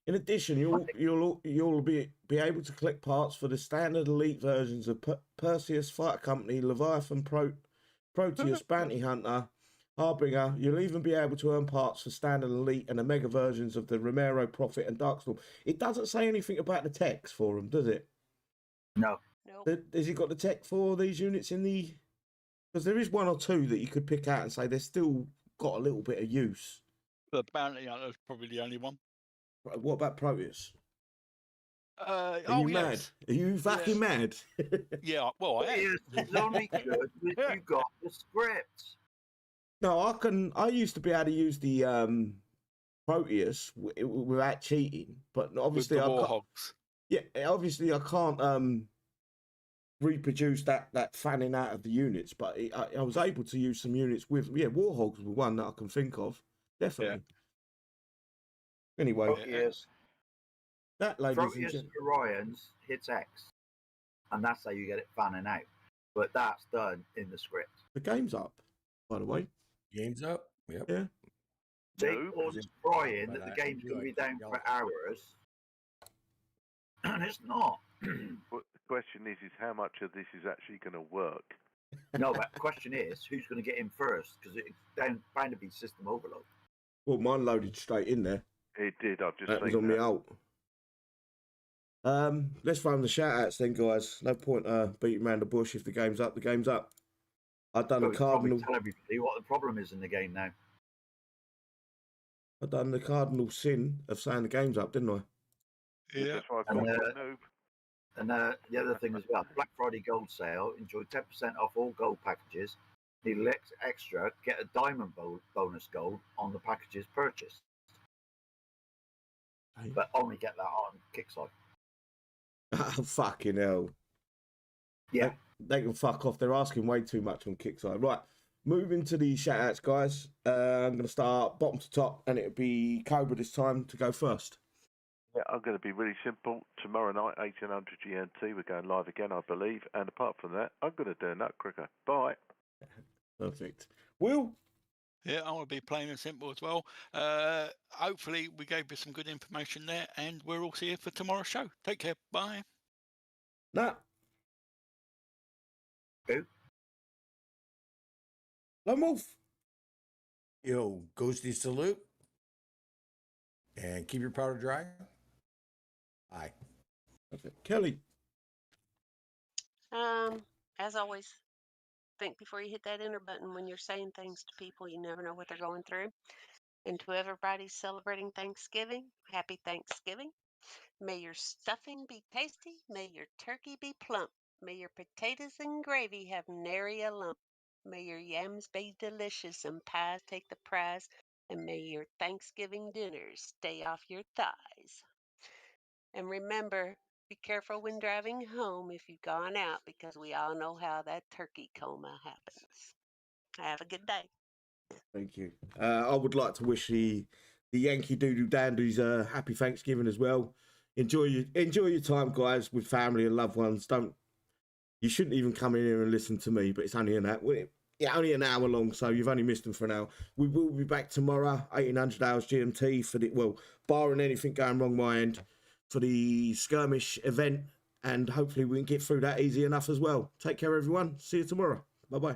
In addition, you'll be able to collect parts for the standard elite versions of Perseus, Fighter Company, Leviathan, Proteus, Bounty Hunter, Harbinger. You'll even be able to earn parts for standard elite and Omega versions of the Romero, Prophet, and Darkstorm. It doesn't say anything about the techs for them, does it? No. Nope. Has it got the tech for these units in the? Because there is 1 or 2 that you could pick out and say they've still got a little bit of use. The Bounty Hunter is probably the only one. What about Proteus? Are Oh, you mad? yes. Are you fucking mad? Yeah, well, I am. It's only good if you got the script. No, I used to be able to use the Proteus without cheating, but obviously With the I can't. Warhogs. Yeah, obviously I can't reproduce that fanning out of the units, but I was able to use some units with Warhogs were one that I can think of, definitely. Anyway, Proteus, that ladies and Proteus gentlemen, Orions hits X, and that's how you get it fanning out. But that's done in the script. the game's up, by the way. Game's up. Yep. Yeah. They No, all because crying by that the that, game's you going to be like down yell. for hours, and it's not. But the question is how much of this is actually going to work? No, but the question is, who's going to get in first? Because it's bound to be system overload. Well, mine loaded straight in there. It did. I've just That was seen on that. me out. Let's run the shout outs then, guys. No point beating around the bush. If the game's up, the game's up. I've done But the we can probably cardinal. tell everybody what the problem is in the game now. I've done the cardinal sin of saying the game's up, didn't I? Yeah. That's why I And, called you a noob. And the other thing as well, Black Friday gold sale, enjoy 10% off all gold packages. Need extra, get a diamond bonus gold on the packages purchased. Hey. But only get that on Kickstarter. Oh, fucking hell. Yeah. They can fuck off. They're asking way too much on Kickstarter. Right. Moving to the shout outs, guys. I'm going to start bottom to top, and it'll be Cobra this time to go first. Yeah, I'm going to be really simple. Tomorrow night, 1800 GMT, we're going live again, I believe. And apart from that, I'm going to do a nutcracker. Bye. Perfect. Will? Yeah, I want to be plain and simple as well. Hopefully, we gave you some good information there, and we're all here for tomorrow's show. Take care. Bye. Nah. Who? Lone Wolf. Yo, Ghosty salute. And keep your powder dry. Aye. Perfect. Kelly. As always, think before you hit that enter button when you're saying things to people. You never know what they're going through. And to everybody celebrating Thanksgiving, happy Thanksgiving. May your stuffing be tasty. May your turkey be plump. May your potatoes and gravy have nary a lump. May your yams be delicious and pies take the prize. And may your Thanksgiving dinners stay off your thighs. And remember, be careful when driving home if you've gone out, because we all know how that turkey coma happens. Have a good day. Thank you. I would like to wish the Yankee Doodle Dandies a happy Thanksgiving as well. Enjoy your time, guys, with family and loved ones. You shouldn't even come in here and listen to me, but it's only only an hour long, so you've only missed them for an hour. We will be back tomorrow, 1800 hours GMT for barring anything going wrong my end, for the skirmish event, and hopefully we can get through that easy enough as well. Take care, everyone. See you tomorrow. Bye bye.